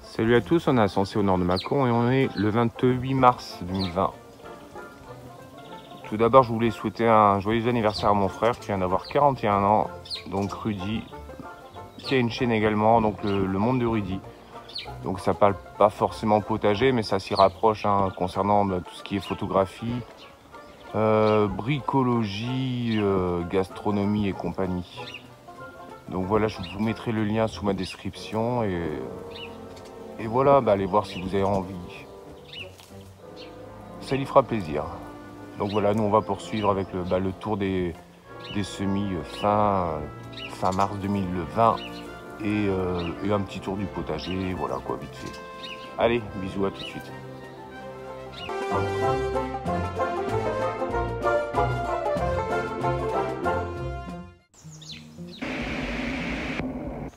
Salut à tous, on est à Sensé au nord de Mâcon et on est le 28 mars 2020. Tout d'abord, je voulais souhaiter un joyeux anniversaire à mon frère qui vient d'avoir 41 ans, donc Rudy, qui a une chaîne également, donc le monde de Rudy. Donc ça parle pas forcément potager, mais ça s'y rapproche concernant tout ce qui est photographie, bricologie, gastronomie et compagnie. Donc voilà, je vous mettrai le lien sous ma description et voilà, allez voir si vous avez envie. Ça lui fera plaisir. Donc voilà, nous on va poursuivre avec le tour des semis fin mars 2020 et un petit tour du potager, voilà quoi, vite fait. Allez, bisous, à tout de suite.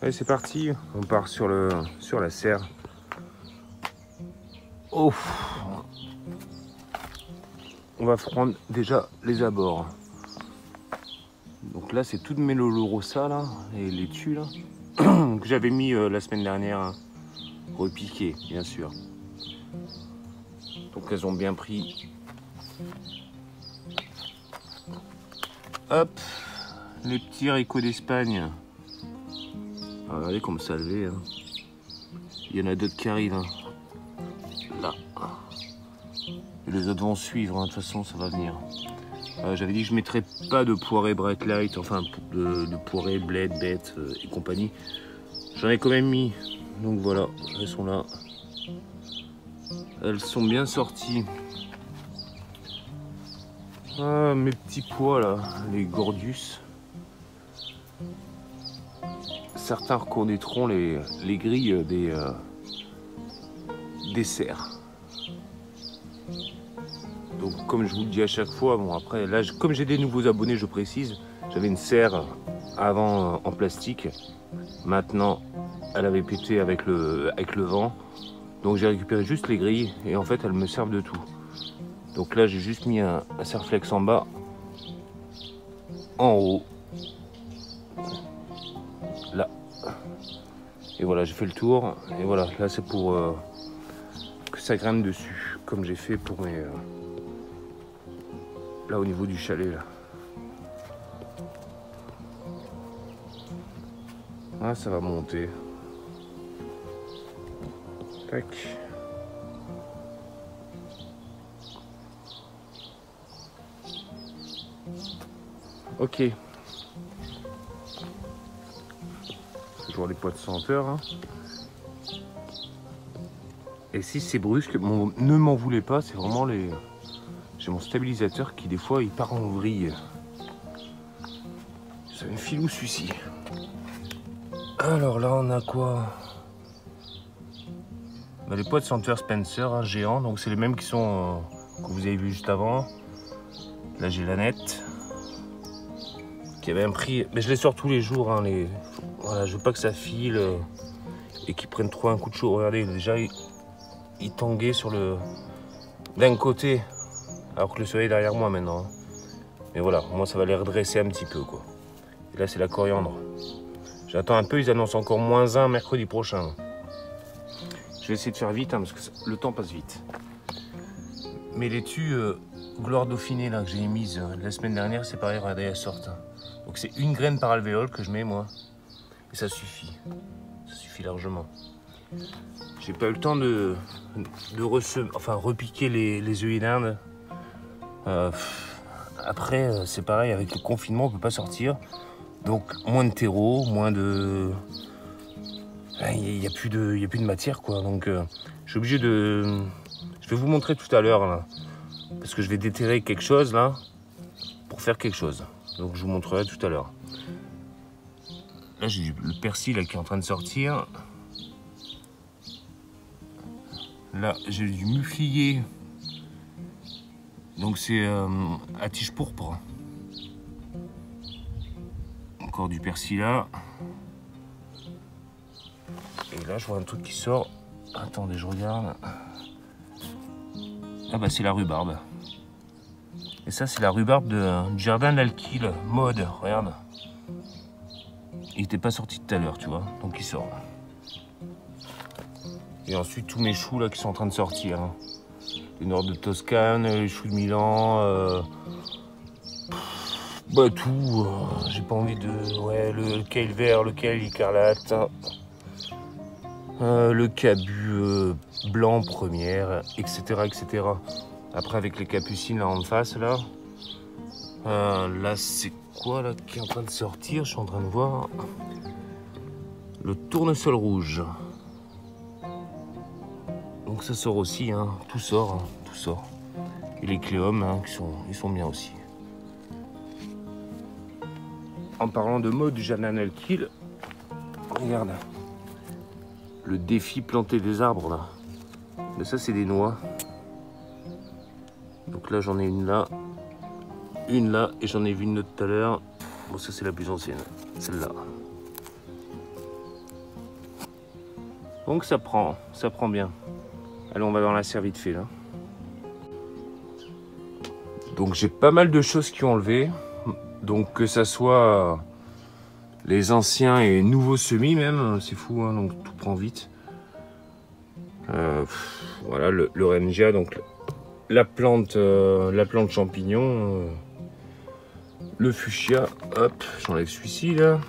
Allez, c'est parti, on part sur la serre. Oh, on va prendre déjà les abords. Donc là, c'est toutes mes Lolorosa là, et les laitues là, que j'avais mis la semaine dernière, repiquées, bien sûr. Donc elles ont bien pris. Hop, les petits haricots d'Espagne. Regardez comme ça levé. Hein. Il y en a d'autres qui arrivent. Hein. Là. Et les autres vont suivre, hein. De toute façon ça va venir. J'avais dit que je ne mettrais pas de poirée Bright Light, enfin de poirée Bled, Bête et compagnie. J'en ai quand même mis. Donc voilà, elles sont là. Elles sont bien sorties. Ah, mes petits pois là, les Gordius. Certains reconnaîtront les grilles des serres. Donc comme je vous le dis à chaque fois, bon après là comme j'ai des nouveaux abonnés, je précise, j'avais une serre avant en plastique. Maintenant elle avait pété avec le vent. Donc j'ai récupéré juste les grilles et en fait elles me servent de tout. Donc là j'ai juste mis un serre-flex en bas, en haut, là. Et voilà, j'ai fait le tour. Et voilà, là c'est pour que ça grimpe dessus, comme j'ai fait pour mes... là au niveau du chalet là. Ah, ça va monter. Tac. Ok. Toujours les poids de senteur. Hein. Et si c'est brusque, ne m'en voulez pas, c'est vraiment les... J'ai mon stabilisateur qui des fois il part en vrille. C'est un filou celui-ci. Alors là on a quoi? Les poids de senteur Spencer, hein, géants, donc c'est les mêmes qui sont que vous avez vu juste avant. Là j'ai la nette qui avait un prix, mais je les sors tous les jours. Hein, voilà, je veux pas que ça file et qu'ils prennent trop un coup de chaud. Regardez, déjà il tanguait sur d'un côté, alors que le soleil est derrière moi maintenant. Mais voilà, moi ça va les redresser un petit peu quoi. Et là c'est la coriandre. J'attends un peu, ils annoncent encore -1 mercredi prochain. Je vais essayer de faire vite hein, parce que le temps passe vite. Mes laitues Gloire Dauphinée là, que j'ai émises la semaine dernière, c'est pareil, regardez, elles sortent. Donc c'est une graine par alvéole que je mets moi. Et ça suffit. Ça suffit largement. J'ai pas eu le temps de repiquer les œufs d'Inde. Après, c'est pareil, avec le confinement, on peut pas sortir. Donc moins de terreau, moins de... Il n'y a plus de matière quoi. Donc je suis obligé de... Je vais vous montrer tout à l'heure là. Parce que je vais déterrer quelque chose là. Pour faire quelque chose. Donc je vous montrerai tout à l'heure. Là j'ai le persil là, qui est en train de sortir. Là j'ai du muflier. Donc c'est à tige pourpre. Encore du persil là. Et là je vois un truc qui sort. Attendez, je regarde. Ah bah c'est la rhubarbe. Et ça c'est la rhubarbe du jardin d'Alquil, mode, regarde. Il n'était pas sorti tout à l'heure, tu vois. Donc il sort. Et ensuite tous mes choux là qui sont en train de sortir. Hein. Les nord de Toscane, les choux de Milan. Bah tout. J'ai pas envie de. Ouais, le kale vert, le kale écarlate. Le cabu blanc première, etc., etc. Après avec les capucines là en face là. Là c'est quoi là qui est en train de sortir? Je suis en train de voir. Le tournesol rouge. Donc ça sort aussi, hein. Tout sort, hein. Tout sort. Et les cléomes, hein, ils sont bien aussi. En parlant de mode Jananel Kill, regarde. Le défi planter des arbres là. Mais ça c'est des noix. Donc là j'en ai une là et j'en ai vu une autre tout à l'heure. Bon ça c'est la plus ancienne, celle-là. Donc ça prend bien. Allez on va dans la serre vite fait là. Donc j'ai pas mal de choses qui ont enlevé. Donc que ça soit les anciens et nouveaux semis même, c'est fou hein, donc tout prend vite. Voilà le Rengia, donc la plante champignon, le fuchsia, hop, j'enlève celui-ci là,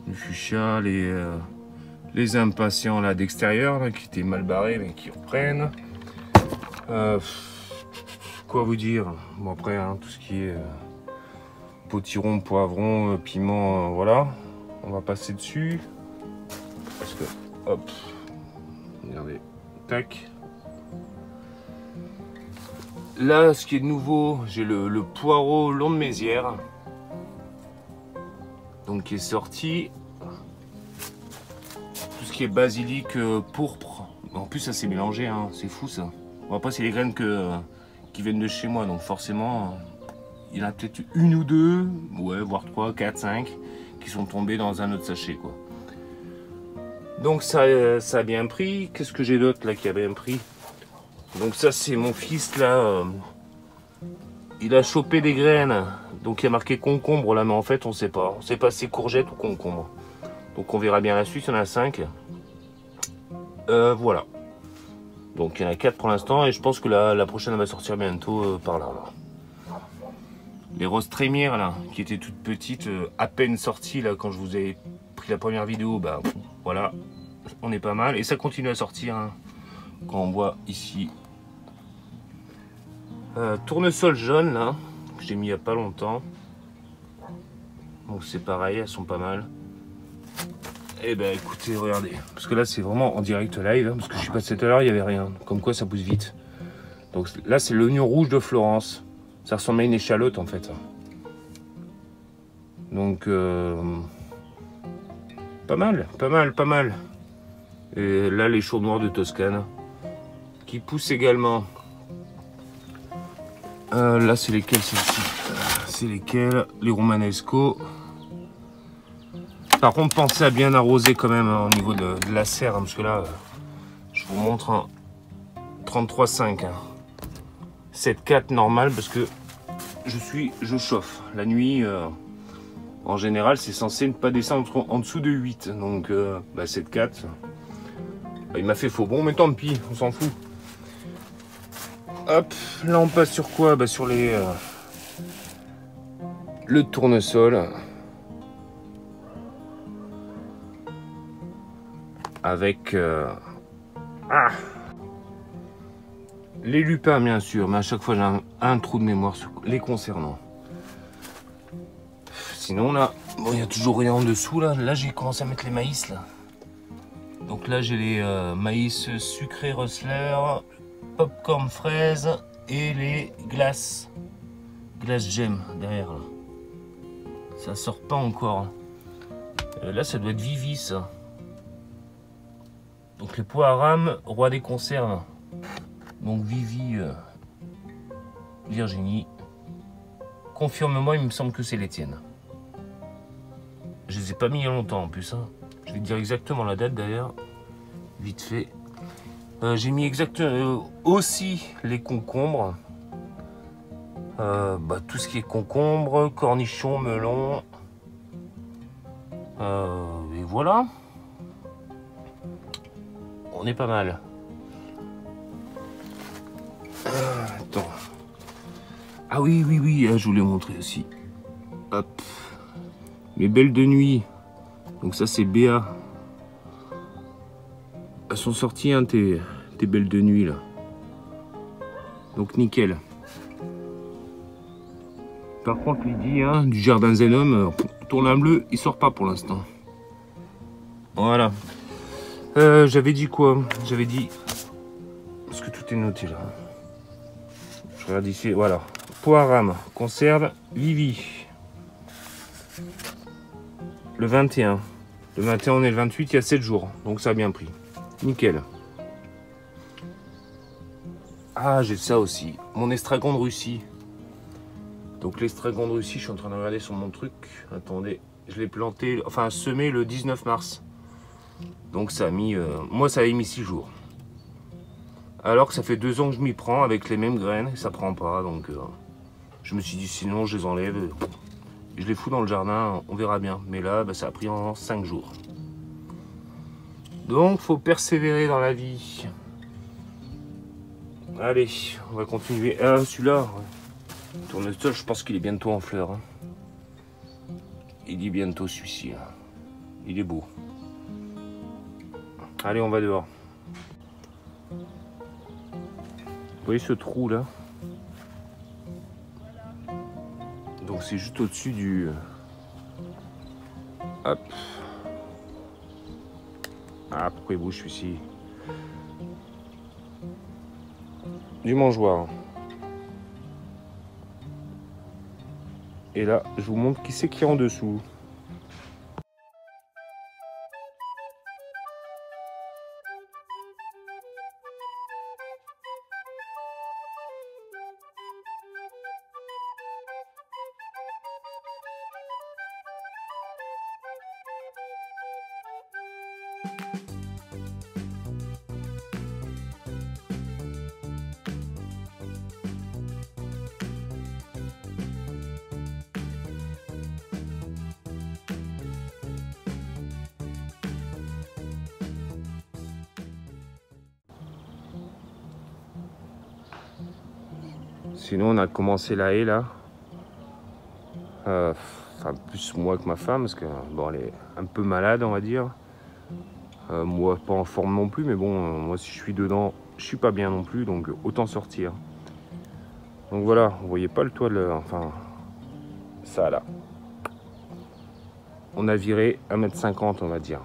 le fuchsia, les impatients là d'extérieur qui étaient mal barrés mais qui reprennent. Quoi vous dire, bon après hein, tout ce qui est potiron, poivron, piment, voilà, on va passer dessus parce que hop, regardez, tac. Là, ce qui est nouveau, j'ai le poireau long de Mézières, donc qui est sorti. Tout ce qui est basilic, pourpre. En plus, ça s'est mélangé, hein. C'est fou ça. Bon, après, c'est les graines qui viennent de chez moi, donc forcément, il y en a peut-être une ou deux, ouais, voire 3, 4, 5, qui sont tombés dans un autre sachet, quoi. Donc ça a bien pris. Qu'est-ce que j'ai d'autre là qui a bien pris? Donc ça c'est mon fils là, il a chopé des graines, donc il y a marqué concombre là, mais en fait on sait pas si c'est courgette ou concombre. Donc on verra bien la suite, il y en a 5. Voilà. Donc il y en a 4 pour l'instant et je pense que la prochaine elle va sortir bientôt par là. Les roses trémières là, qui étaient toutes petites, à peine sorties là quand je vous ai pris la première vidéo, bah voilà, on est pas mal et ça continue à sortir hein, quand on voit ici. Tournesol jaune là, que j'ai mis il n'y a pas longtemps. Donc c'est pareil, elles sont pas mal. Et ben écoutez, regardez, parce que là c'est vraiment en direct live, hein, parce que je suis passé tout à l'heure, il n'y avait rien. Comme quoi ça pousse vite. Donc là c'est l'oignon rouge de Florence. Ça ressemble à une échalote en fait. Donc pas mal. Et là les choux noirs de Toscane qui poussent également. Là c'est lesquels celles-ci? C'est lesquels? Les romanesco. Par contre pensez à bien arroser quand même hein, au niveau de la serre hein, parce que là je vous montre un 33,5 hein. 7,4 normal parce que je chauffe la nuit. En général c'est censé ne pas descendre en dessous de 8 donc 7,4 il m'a fait faux bon mais tant pis on s'en fout. Hop, là on passe sur quoi? Bah sur le tournesol avec les lupins bien sûr, mais à chaque fois j'ai un trou de mémoire les concernant. Sinon là, bon il n'y a toujours rien en dessous là j'ai commencé à mettre les maïs là. Donc là j'ai les maïs sucrés Rustler, popcorn fraise et les glaces gem derrière là. Ça sort pas encore. Là ça doit être Vivi ça. Donc les pois à rame, roi des conserves. Donc Vivi Virginie. Confirme-moi, il me semble que c'est les tiennes. Je les ai pas mis il y a longtemps en plus. Hein. Je vais te dire exactement la date d'ailleurs. Vite fait. J'ai mis exactement aussi les concombres. Tout ce qui est concombre, cornichons, melon. Et voilà. On est pas mal. Attends. Ah oui, je vous l'ai montré aussi. Hop. Mes belles de nuit. Donc ça c'est Béa. Elles sont sorties, hein, tes belles de nuit là. Donc nickel. Par contre Lydie, hein, du jardin Zenum, tourne bleu, il sort pas pour l'instant. Voilà. J'avais dit quoi? J'avais dit... Parce que tout est noté là. Je regarde ici, voilà. Poire rame, conserve, Vivi. Le 21. Le 21, on est le 28, il y a 7 jours. Donc ça a bien pris. Nickel. Ah, j'ai ça aussi. Mon estragon de Russie. Donc l'estragon de Russie, je suis en train de regarder sur mon truc. Attendez, je l'ai planté, enfin semé le 19 mars. Donc ça a mis... moi, ça a mis 6 jours. Alors que ça fait 2 ans que je m'y prends avec les mêmes graines. Et ça prend pas, donc... je me suis dit, sinon, je les enlève. Je les fous dans le jardin, on verra bien. Mais là, bah, ça a pris en 5 jours. Donc, faut persévérer dans la vie. Allez, on va continuer. Ah, celui-là, tournesol, je pense qu'il est bientôt en fleurs. Hein. Il dit bientôt celui-ci. Hein. Il est beau. Allez, on va dehors. Vous voyez ce trou là? Donc c'est juste au-dessus du... Hop. Ah, pourquoi il bouge celui-ci? Du mangeoire. Et là, je vous montre qui c'est qui est en dessous. Sinon, on a commencé la haie là. Enfin, plus moi que ma femme, parce que bon, elle est un peu malade, on va dire. Moi, pas en forme non plus, mais bon, moi, si je suis dedans, je suis pas bien non plus, donc autant sortir. Donc voilà, vous voyez pas le toit de enfin, ça là. On a viré 1,50 m, on va dire.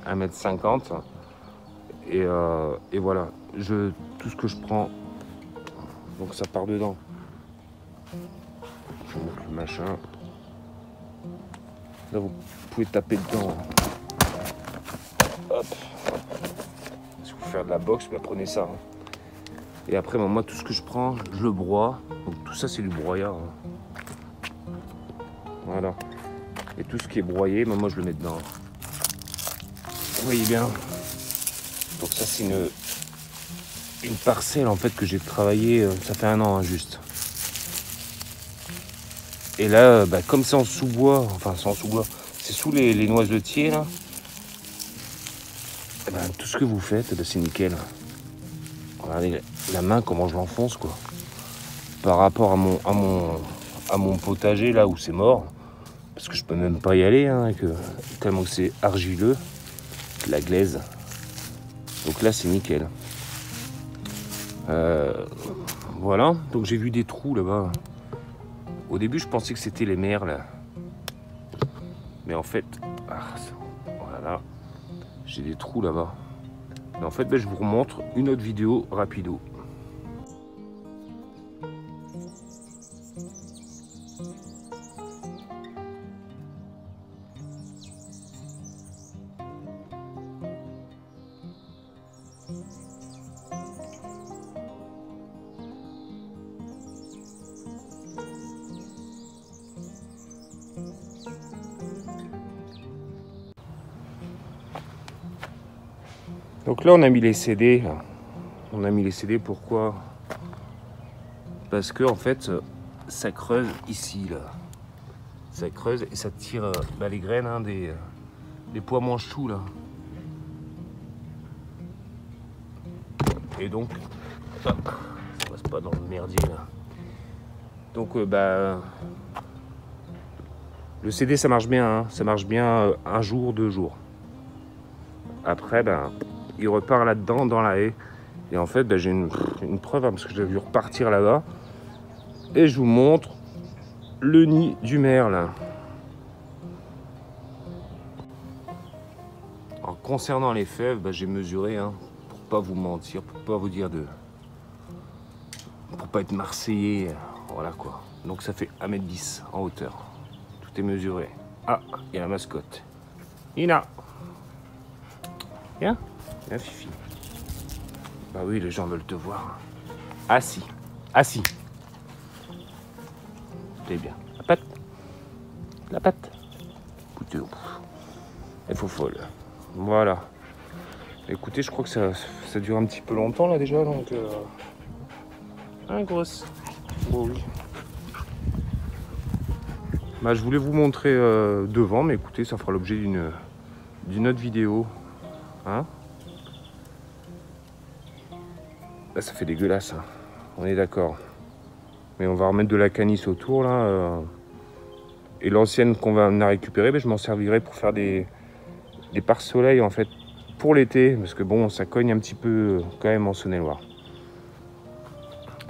1,50 m. Et voilà, tout ce que je prends, donc ça part dedans. Je vous montre le machin. Là, vous pouvez taper dedans. Hop. Si vous faire de la boxe, bah, prenez ça. Hein. Et après, moi, tout ce que je prends, je le broie. Donc tout ça, c'est du broyat. Hein. Voilà. Et tout ce qui est broyé, bah, moi, je le mets dedans. Vous voyez bien. Donc ça, c'est une parcelle, en fait, que j'ai travaillé, ça fait 1 an, hein, juste. Et là, bah, comme c'est en sous-bois, enfin, c'est en sous-bois, c'est sous les noisetiers, là. Et ben, tout ce que vous faites, bah, c'est nickel. Regardez la main, comment je l'enfonce, quoi. Par rapport à mon potager, là où c'est mort. Parce que je peux même pas y aller, hein, tellement que c'est argileux. La glaise. Donc là, c'est nickel. Voilà. Donc j'ai vu des trous là-bas. Au début, je pensais que c'était les merles. Mais en fait, voilà. J'ai des trous là-bas. Mais en fait, ben, je vous remontre une autre vidéo rapido. Donc là, on a mis les CD. Là. On a mis les CD, pourquoi? Parce que, en fait, ça creuse ici, là. Ça creuse et ça tire les graines hein, des pois mange-tout là. Et donc, ça passe pas dans le merdier là. Donc le CD ça marche bien, hein. Ça marche bien un jour, 2 jours. Après il repart là-dedans dans la haie. Et en fait j'ai une preuve hein, parce que je l'ai vu repartir là-bas. Et je vous montre le nid du merle. Alors concernant les fèves, j'ai mesuré hein, pour pas vous mentir, pour pas vous dire pour pas être marseillais, voilà quoi. Donc ça fait 1m10 en hauteur. Tout est mesuré. Ah, il y a la mascotte. Ina. Viens, viens Fifi. Bah oui, les gens veulent te voir. Assis, assis. T'es bien. La patte. La patte. Écoutez, elle faut folle. Voilà. Écoutez, je crois que ça dure un petit peu longtemps là déjà, donc... grosse. Oh, oui. Je voulais vous montrer devant, mais écoutez, ça fera l'objet d'une autre vidéo. Hein? Là, ça fait dégueulasse, hein. On est d'accord. Mais on va remettre de la canisse autour là. Et l'ancienne qu'on va récupérer, je m'en servirai pour faire des pare-soleil en fait pour l'été, parce que bon, ça cogne un petit peu quand même en Saône-et-Loire.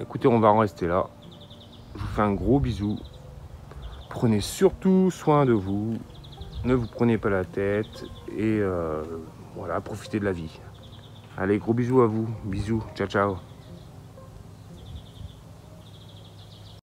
Écoutez, on va en rester là. Je vous fais un gros bisou. Prenez surtout soin de vous. Ne vous prenez pas la tête. Et voilà, profitez de la vie. Allez, gros bisous à vous. Bisous. Ciao, ciao.